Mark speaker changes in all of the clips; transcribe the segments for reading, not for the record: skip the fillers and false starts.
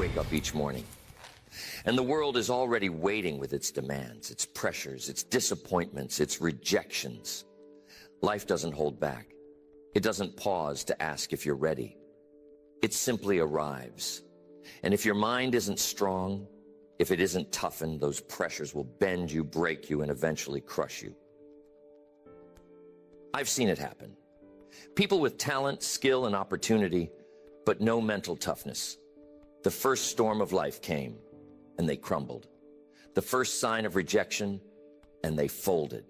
Speaker 1: wake up each morning. And the world is already waiting with its demands, its pressures, its disappointments, its rejections. Life doesn't hold back. It doesn't pause to ask if you're ready. It simply arrives. And if your mind isn't strong, if it isn't toughened, those pressures will bend you, break you, and eventually crush you. I've seen it happen. People with talent, skill, and opportunity, but no mental toughness. The first storm of life came, and they crumbled. The first sign of rejection, and they folded.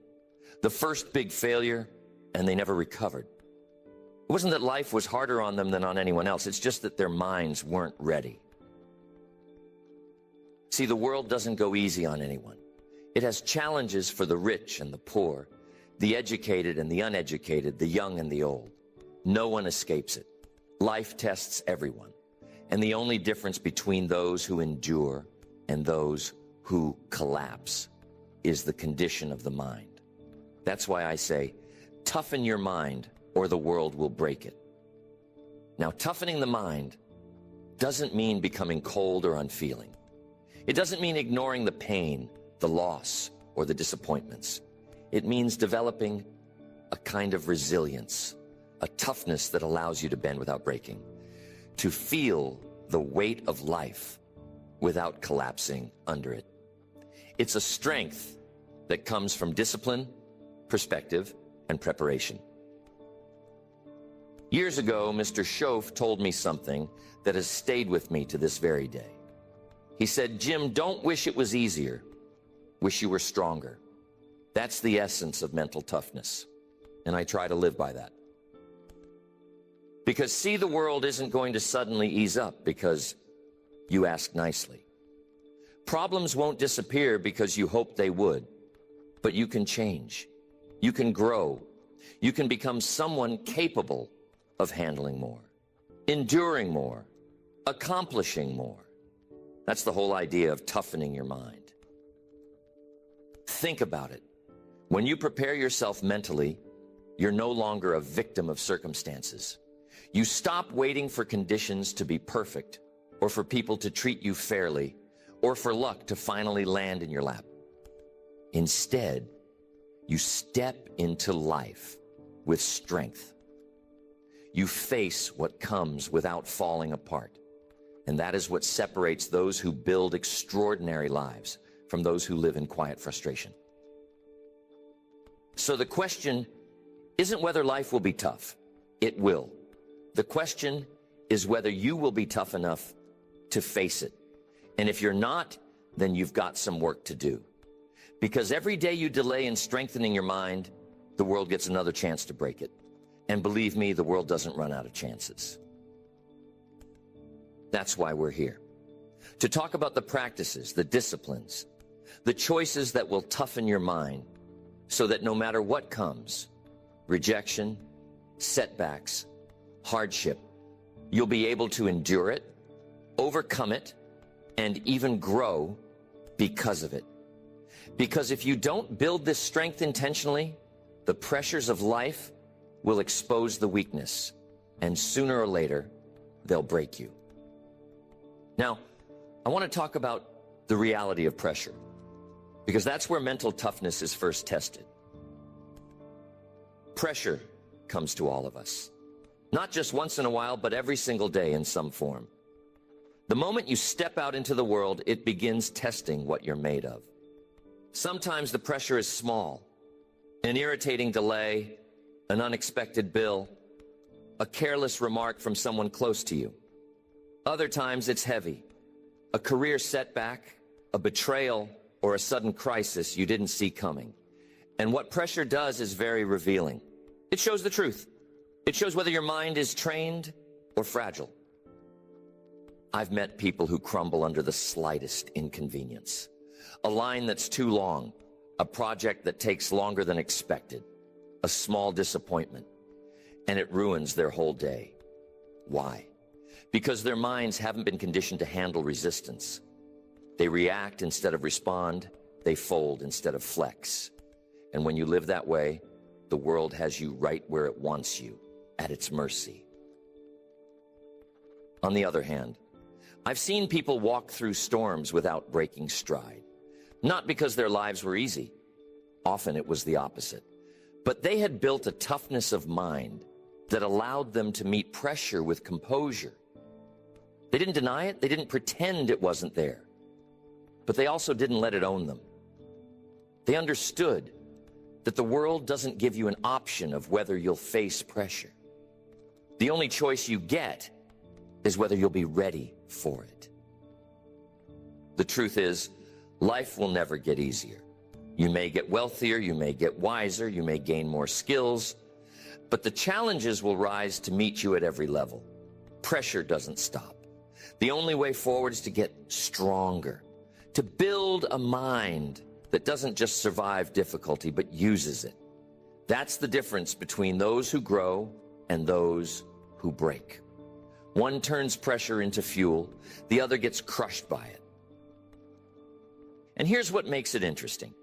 Speaker 1: The first big failure, and they never recovered. It wasn't that life was harder on them than on anyone else. It's just that their minds weren't ready. See, the world doesn't go easy on anyone. It has challenges for the rich and the poor, the educated and the uneducated, the young and the old. No one escapes it. Life tests everyone. And the only difference between those who endure and those who collapse is the condition of the mind. That's why I say, toughen your mind or the world will break it. Now, toughening the mind doesn't mean becoming cold or unfeeling. It doesn't mean ignoring the pain, the loss, or the disappointments. It means developing a kind of resilience, a toughness that allows you to bend without breaking, to feel the weight of life without collapsing under it. It's a strength that comes from discipline, perspective, and preparation. Years ago, Mr. Schoaf told me something that has stayed with me to this very day. He said, "Jim, don't wish it was easier. Wish you were stronger." That's the essence of mental toughness, and I try to live by that. Because see, the world isn't going to suddenly ease up because you ask nicely. Problems won't disappear because you hoped they would, but you can change. You can grow. You can become someone capable of handling more, enduring more, accomplishing more. That's the whole idea of toughening your mind. Think about it. When you prepare yourself mentally, you're no longer a victim of circumstances. You stop waiting for conditions to be perfect, or for people to treat you fairly, or for luck to finally land in your lap. Instead, you step into life with strength. You face what comes without falling apart. And that is what separates those who build extraordinary lives from those who live in quiet frustration. So the question isn't whether life will be tough. It will. The question is whether you will be tough enough to face it. And if you're not, then you've got some work to do. Because every day you delay in strengthening your mind, the world gets another chance to break it. And believe me, the world doesn't run out of chances. That's why we're here. To talk about the practices, the disciplines, the choices that will toughen your mind so that no matter what comes, rejection, setbacks, hardship, you'll be able to endure it, overcome it, and even grow because of it. Because if you don't build this strength intentionally, the pressures of life will expose the weakness, and sooner or later, they'll break you. Now, I want to talk about the reality of pressure, because that's where mental toughness is first tested. Pressure comes to all of us, not just once in a while, but every single day in some form. The moment you step out into the world, it begins testing what you're made of. Sometimes the pressure is small, an irritating delay, an unexpected bill, a careless remark from someone close to you. Other times it's heavy, a career setback, a betrayal, or a sudden crisis you didn't see coming. And what pressure does is very revealing. It shows the truth. It shows whether your mind is trained or fragile. I've met people who crumble under the slightest inconvenience. A line that's too long, a project that takes longer than expected, a small disappointment, and it ruins their whole day. Why? Because their minds haven't been conditioned to handle resistance. They react instead of respond. They fold instead of flex. And when you live that way, the world has you right where it wants you, at its mercy. On the other hand, I've seen people walk through storms without breaking stride. Not because their lives were easy. Often it was the opposite. But they had built a toughness of mind that allowed them to meet pressure with composure. They didn't deny it. They didn't pretend it wasn't there. But they also didn't let it own them. They understood that the world doesn't give you an option of whether you'll face pressure. The only choice you get is whether you'll be ready for it. The truth is, life will never get easier. You may get wealthier, you may get wiser, you may gain more skills, but the challenges will rise to meet you at every level. Pressure doesn't stop. The only way forward is to get stronger, to build a mind that doesn't just survive difficulty, but uses it. That's the difference between those who grow and those who break. One turns pressure into fuel, the other gets crushed by it. And here's what makes it interesting.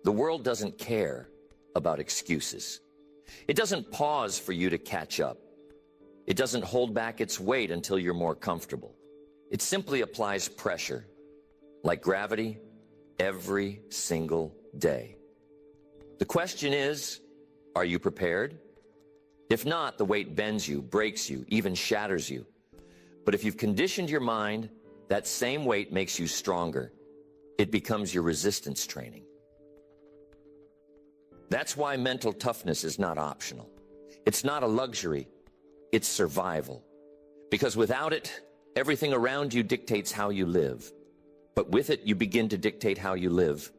Speaker 1: The world doesn't care about excuses. It doesn't pause for you to catch up. It doesn't hold back its weight until you're more comfortable. It simply applies pressure, like gravity, every single day. The question is, are you prepared? If not, the weight bends you, breaks you, even shatters you. But if you've conditioned your mind, that same weight makes you stronger. It becomes your resistance training. That's why mental toughness is not optional. It's not a luxury, it's survival. Because without it, everything around you dictates how you live. But with it, you begin to dictate how you live,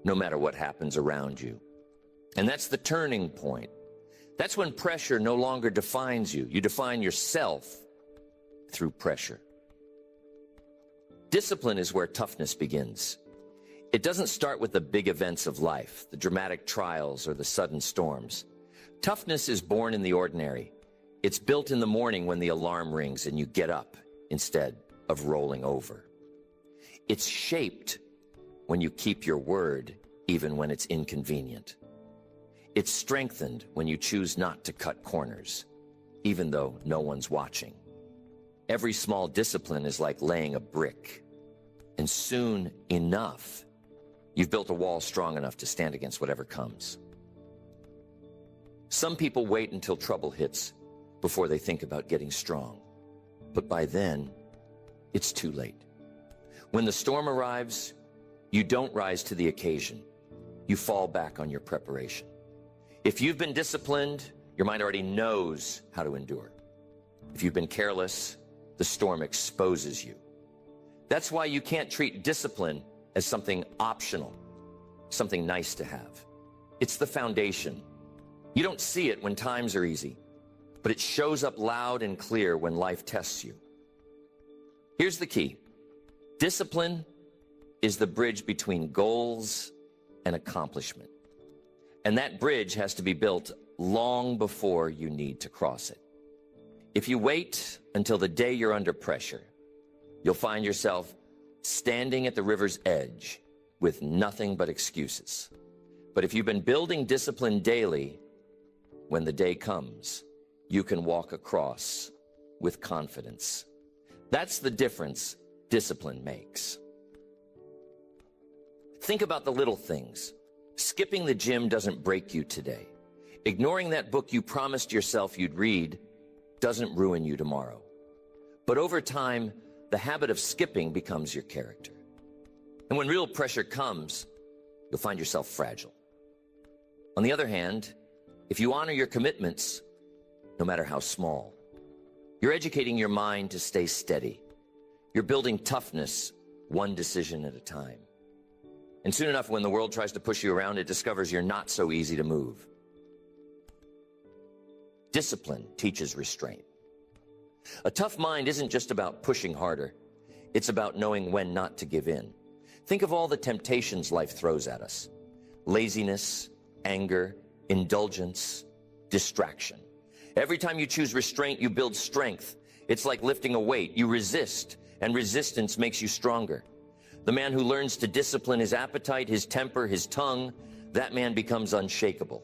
Speaker 1: no matter what happens around you. And that's the turning point. That's when pressure no longer defines you. You define yourself through pressure. Discipline is where toughness begins. It doesn't start with the big events of life, the dramatic trials or the sudden storms. Toughness is born in the ordinary. It's built in the morning when the alarm rings and you get up instead of rolling over. It's shaped when you keep your word, even when it's inconvenient. It's strengthened when you choose not to cut corners, even though no one's watching. Every small discipline is like laying a brick, and soon enough, you've built a wall strong enough to stand against whatever comes. Some people wait until trouble hits before they think about getting strong. But by then, it's too late. When the storm arrives, you don't rise to the occasion. You fall back on your preparation. If you've been disciplined, your mind already knows how to endure. If you've been careless, the storm exposes you. That's why you can't treat discipline as something optional, something nice to have. It's the foundation. You don't see it when times are easy, but it shows up loud and clear when life tests you. Here's the key. Discipline is the bridge between goals and accomplishment. And that bridge has to be built long before you need to cross it. If you wait until the day you're under pressure, you'll find yourself standing at the river's edge with nothing but excuses. But if you've been building discipline daily, when the day comes, you can walk across with confidence. That's the difference discipline makes. Think about the little things. Skipping the gym doesn't break you today. Ignoring that book you promised yourself you'd read doesn't ruin you tomorrow. But over time, the habit of skipping becomes your character. And when real pressure comes, you'll find yourself fragile. On the other hand, if you honor your commitments, no matter how small, you're educating your mind to stay steady. You're building toughness one decision at a time. And soon enough, when the world tries to push you around, it discovers you're not so easy to move. Discipline teaches restraint. A tough mind isn't just about pushing harder. It's about knowing when not to give in. Think of all the temptations life throws at us. Laziness, anger, indulgence, distraction. Every time you choose restraint, you build strength. It's like lifting a weight. You resist, and resistance makes you stronger. The man who learns to discipline his appetite, his temper, his tongue, that man becomes unshakable.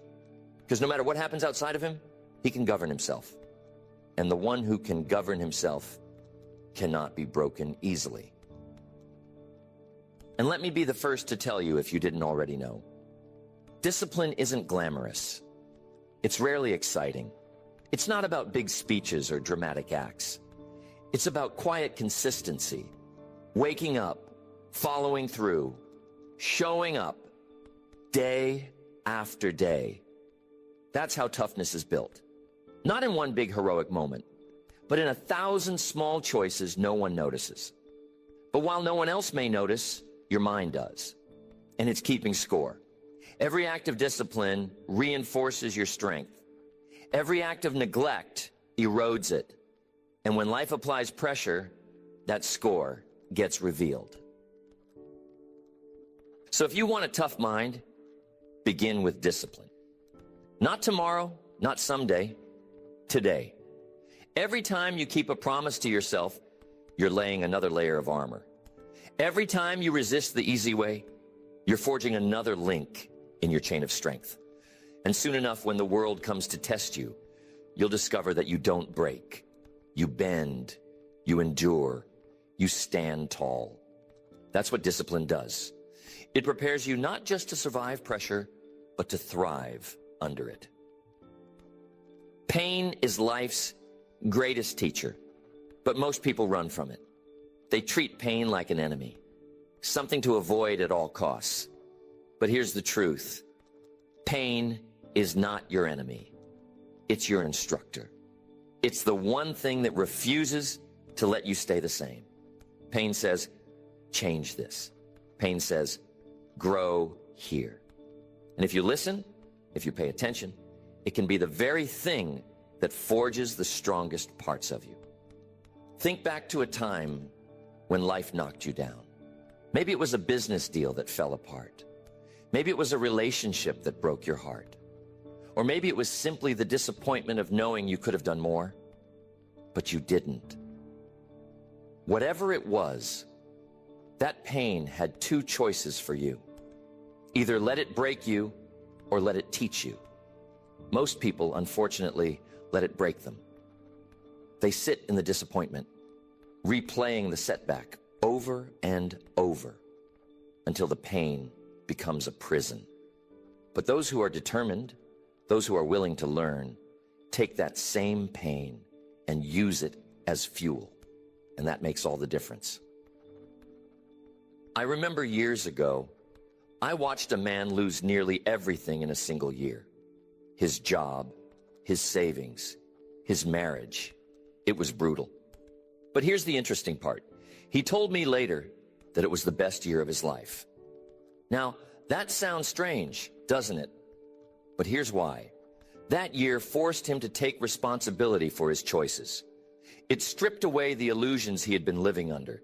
Speaker 1: Because no matter what happens outside of him, he can govern himself. And the one who can govern himself cannot be broken easily. And let me be the first to tell you, if you didn't already know, discipline isn't glamorous. It's rarely exciting. It's not about big speeches or dramatic acts. It's about quiet consistency, waking up, following through, showing up day after day. That's how toughness is built. Not in one big heroic moment, but in 1,000 small choices no one notices. But while no one else may notice, your mind does. And it's keeping score. Every act of discipline reinforces your strength. Every act of neglect erodes it. And when life applies pressure, that score gets revealed. So if you want a tough mind, begin with discipline. Not tomorrow, not someday, today. Every time you keep a promise to yourself, you're laying another layer of armor. Every time you resist the easy way, you're forging another link in your chain of strength. And soon enough, when the world comes to test you, you'll discover that you don't break. You bend, you endure, you stand tall. That's what discipline does. It prepares you not just to survive pressure, but to thrive under it. Pain is life's greatest teacher, but most people run from it. They treat pain like an enemy, something to avoid at all costs. But here's the truth. Pain is not your enemy. It's your instructor. It's the one thing that refuses to let you stay the same. Pain says, change this. Pain says, grow here. And if you listen, if you pay attention, it can be the very thing that forges the strongest parts of you. Think back to a time when life knocked you down. Maybe it was a business deal that fell apart. Maybe it was a relationship that broke your heart. Or maybe it was simply the disappointment of knowing you could have done more, but you didn't. Whatever it was, that pain had two choices for you. Either let it break you or let it teach you. Most people, unfortunately, let it break them. They sit in the disappointment, replaying the setback over and over until the pain becomes a prison. But those who are determined, those who are willing to learn, take that same pain and use it as fuel. And that makes all the difference. I remember years ago, I watched a man lose nearly everything in a single year. His job, his savings, his marriage. It was brutal. But here's the interesting part. He told me later that it was the best year of his life. Now, that sounds strange, doesn't it? But here's why. That year forced him to take responsibility for his choices. It stripped away the illusions he had been living under.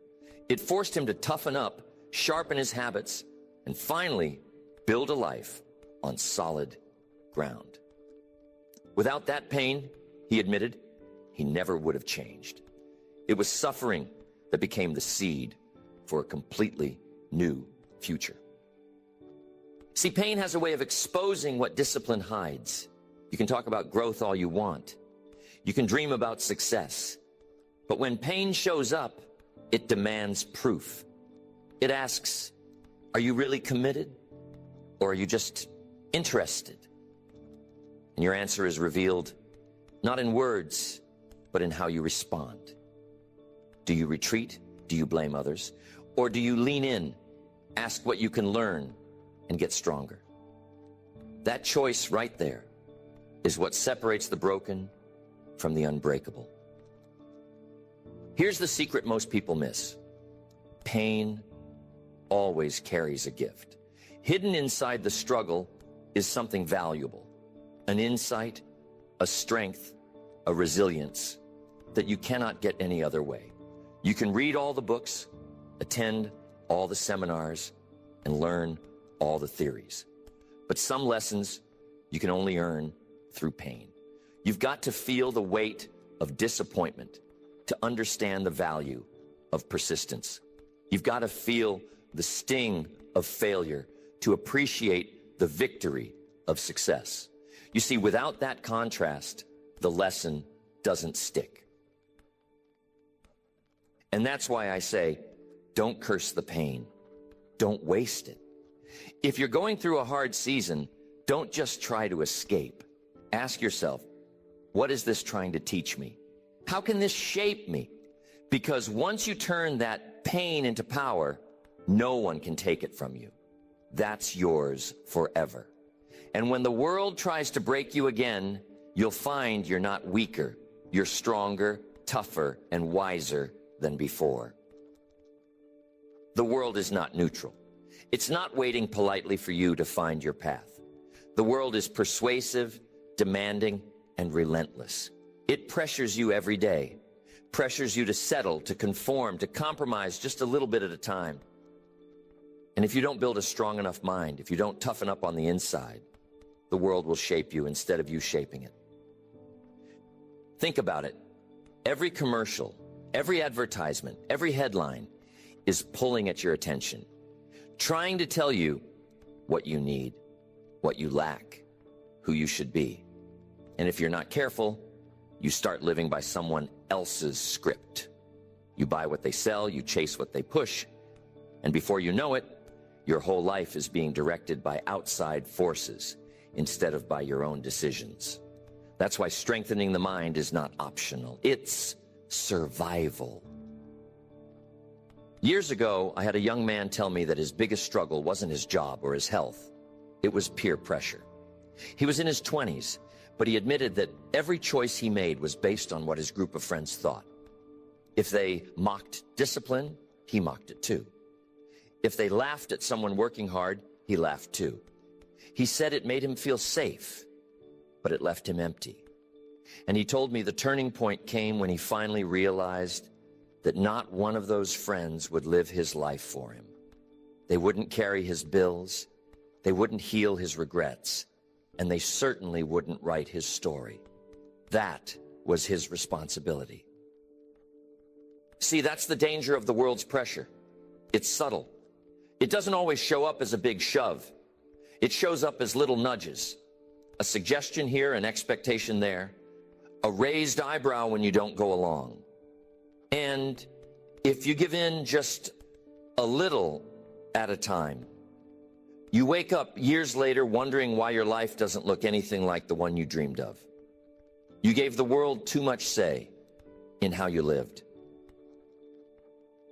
Speaker 1: It forced him to toughen up, sharpen his habits, and finally build a life on solid ground. Without that pain, he admitted, he never would have changed. It was suffering that became the seed for a completely new future. See, pain has a way of exposing what discipline hides. You can talk about growth all you want. You can dream about success. But when pain shows up, it demands proof. It asks, are you really committed? Or are you just interested? And your answer is revealed not in words, but in how you respond. Do you retreat? Do you blame others? Or do you lean in, ask what you can learn, and get stronger? That choice right there is what separates the broken from the unbreakable. Here's the secret most people miss. Pain always carries a gift. Hidden inside the struggle is something valuable, an insight, a strength, a resilience that you cannot get any other way. You can read all the books, attend all the seminars, and learn all the theories. But some lessons you can only earn through pain. You've got to feel the weight of disappointment to understand the value of persistence. You've got to feel the sting of failure to appreciate the victory of success. You see, without that contrast, the lesson doesn't stick. And that's why I say, don't curse the pain. Don't waste it. If you're going through a hard season, don't just try to escape. Ask yourself, what is this trying to teach me? How can this shape me? Because once you turn that pain into power, no one can take it from you. That's yours forever. And when the world tries to break you again, you'll find you're not weaker. You're stronger, tougher, and wiser than before. The world is not neutral. It's not waiting politely for you to find your path. The world is persuasive, demanding, and relentless. It pressures you every day, pressures you to settle, to conform, to compromise just a little bit at a time. And if you don't build a strong enough mind, if you don't toughen up on the inside, the world will shape you instead of you shaping it. Think about it. Every commercial, every advertisement, every headline is pulling at your attention, trying to tell you what you need, what you lack, who you should be. And if you're not careful, you start living by someone else's script. You buy what they sell, you chase what they push, and before you know it, your whole life is being directed by outside forces instead of by your own decisions. That's why strengthening the mind is not optional. It's survival. Years ago, I had a young man tell me that his biggest struggle wasn't his job or his health. It was peer pressure. He was in his 20s, but he admitted that every choice he made was based on what his group of friends thought. If they mocked discipline, he mocked it too. If they laughed at someone working hard, he laughed too. He said it made him feel safe, but it left him empty. And he told me the turning point came when he finally realized that not one of those friends would live his life for him. They wouldn't carry his bills, they wouldn't heal his regrets, and they certainly wouldn't write his story. That was his responsibility. See, that's the danger of the world's pressure. It's subtle. It doesn't always show up as a big shove. It shows up as little nudges. A suggestion here, an expectation there, a raised eyebrow when you don't go along. And if you give in just a little at a time, you wake up years later wondering why your life doesn't look anything like the one you dreamed of. You gave the world too much say in how you lived.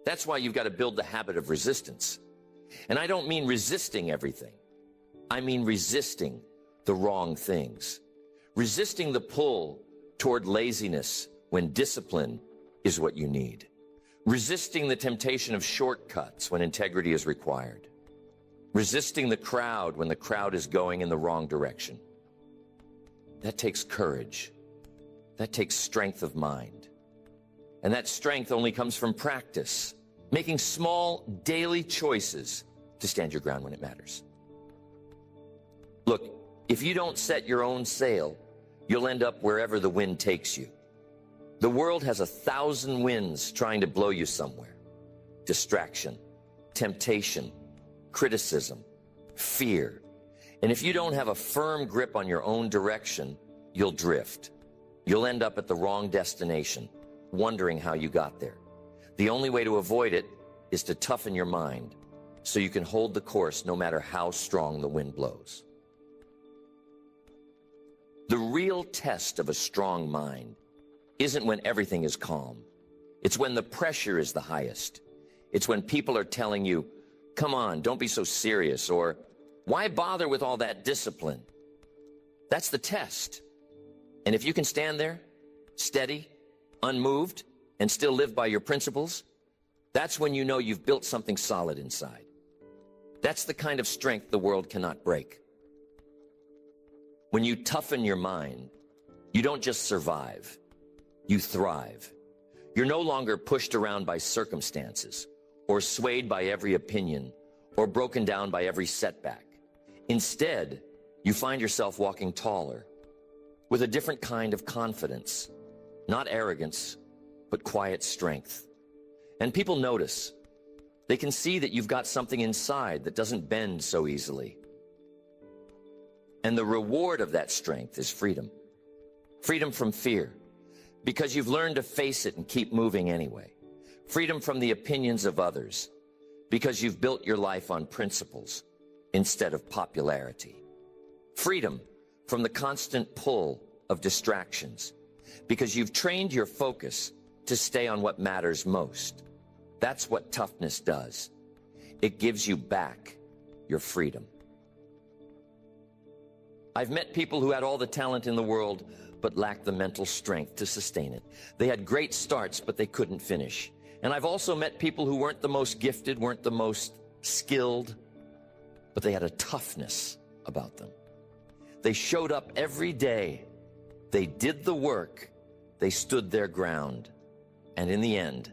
Speaker 1: That's why you've got to build the habit of resistance. And I don't mean resisting everything. I mean resisting the wrong things. Resisting the pull toward laziness when discipline is what you need. Resisting the temptation of shortcuts when integrity is required. Resisting the crowd when the crowd is going in the wrong direction. That takes courage. That takes strength of mind. And that strength only comes from practice, making small daily choices to stand your ground when it matters. Look, if you don't set your own sail, you'll end up wherever the wind takes you. The world has 1,000 winds trying to blow you somewhere. Distraction, temptation, criticism, fear. And if you don't have a firm grip on your own direction, you'll drift. You'll end up at the wrong destination, wondering how you got there. The only way to avoid it is to toughen your mind so you can hold the course no matter how strong the wind blows. The real test of a strong mind isn't when everything is calm. It's when the pressure is the highest. It's when people are telling you, come on, don't be so serious, or why bother with all that discipline? That's the test. And if you can stand there, steady, unmoved, and still live by your principles, that's when you know you've built something solid inside. That's the kind of strength the world cannot break. When you toughen your mind, you don't just survive, you thrive. You're no longer pushed around by circumstances, or swayed by every opinion, or broken down by every setback. Instead, you find yourself walking taller, with a different kind of confidence, not arrogance, but quiet strength. And people notice. They can see that you've got something inside that doesn't bend so easily. And the reward of that strength is freedom. Freedom from fear, because you've learned to face it and keep moving anyway. Freedom from the opinions of others, because you've built your life on principles instead of popularity. Freedom from the constant pull of distractions, because you've trained your focus to stay on what matters most. That's what toughness does. It gives you back your freedom. I've met people who had all the talent in the world, but lacked the mental strength to sustain it. They had great starts, but they couldn't finish. And I've also met people who weren't the most gifted, weren't the most skilled, but they had a toughness about them. They showed up every day. They did the work. They stood their ground. And in the end,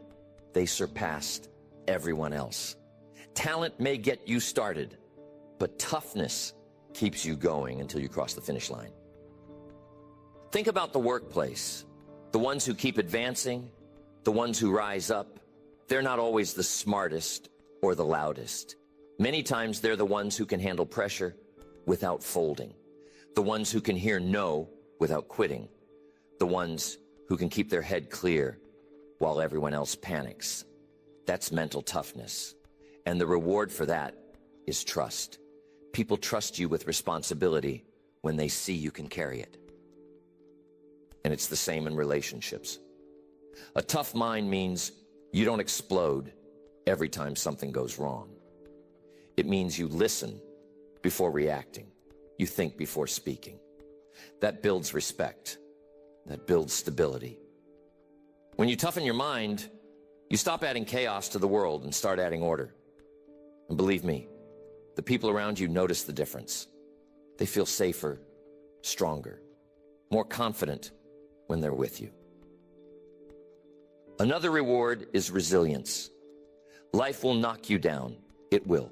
Speaker 1: they surpassed everyone else. Talent may get you started, but toughness keeps you going until you cross the finish line. Think about the workplace. The ones who keep advancing, the ones who rise up, they're not always the smartest or the loudest. Many times they're the ones who can handle pressure without folding. The ones who can hear no without quitting. The ones who can keep their head clear while everyone else panics. That's mental toughness. And the reward for that is trust. People trust you with responsibility when they see you can carry it. And it's the same in relationships. A tough mind means you don't explode every time something goes wrong. It means you listen before reacting. You think before speaking. That builds respect. That builds stability. When you toughen your mind, you stop adding chaos to the world and start adding order. And believe me, the people around you notice the difference. They feel safer, stronger, more confident when they're with you. Another reward is resilience. Life will knock you down. It will.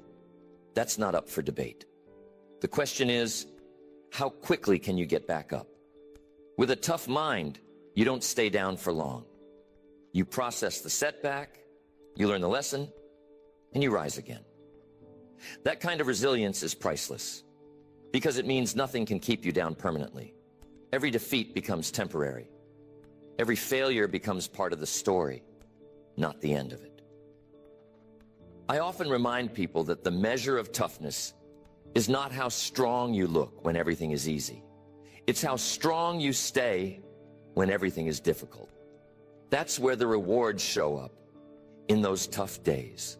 Speaker 1: That's not up for debate. The question is, how quickly can you get back up? With a tough mind, you don't stay down for long. You process the setback, you learn the lesson, and you rise again. That kind of resilience is priceless, because it means nothing can keep you down permanently. Every defeat becomes temporary. Every failure becomes part of the story, not the end of it. I often remind people that the measure of toughness is not how strong you look when everything is easy. It's how strong you stay when everything is difficult. That's where the rewards show up, in those tough days,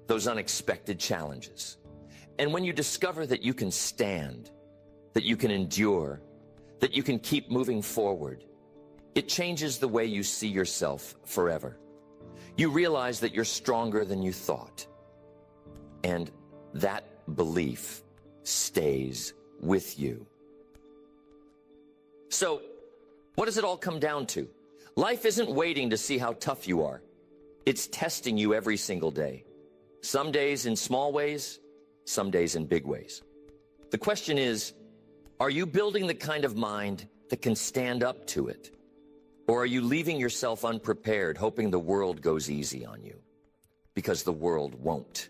Speaker 1: those unexpected challenges. And when you discover that you can stand, that you can endure, that you can keep moving forward, it changes the way you see yourself forever. You realize that you're stronger than you thought. And that belief stays with you. So, what does it all come down to? Life isn't waiting to see how tough you are. It's testing you every single day. Some days in small ways, some days in big ways. The question is, are you building the kind of mind that can stand up to it? Or are you leaving yourself unprepared, hoping the world goes easy on you? Because the world won't.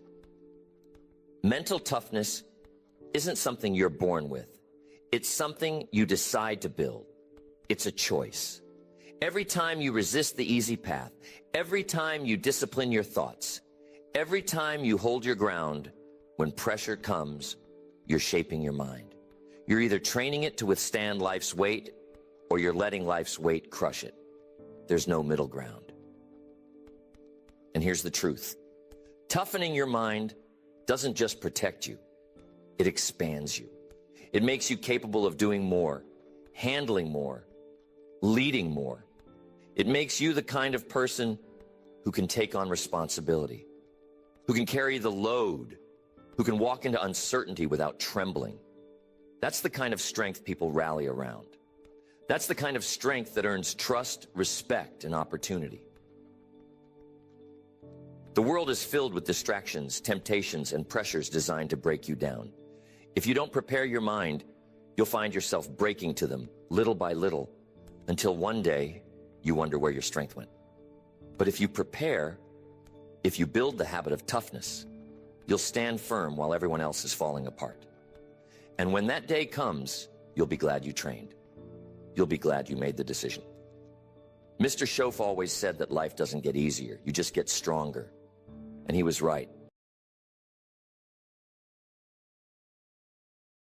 Speaker 1: Mental toughness isn't something you're born with. It's something you decide to build. It's a choice. Every time you resist the easy path, every time you discipline your thoughts, every time you hold your ground, when pressure comes, you're shaping your mind. You're either training it to withstand life's weight, or you're letting life's weight crush it. There's no middle ground. And here's the truth. Toughening your mind doesn't just protect you. It expands you. It makes you capable of doing more, handling more, leading more. It makes you the kind of person who can take on responsibility, who can carry the load, who can walk into uncertainty without trembling. That's the kind of strength people rally around. That's the kind of strength that earns trust, respect, and opportunity. The world is filled with distractions, temptations, and pressures designed to break you down. If you don't prepare your mind, you'll find yourself breaking to them little by little until one day you wonder where your strength went. But if you prepare, if you build the habit of toughness, you'll stand firm while everyone else is falling apart. And when that day comes, you'll be glad you trained. You'll be glad you made the decision. Mr. Schoaf always said that life doesn't get easier, you just get stronger. And he was right.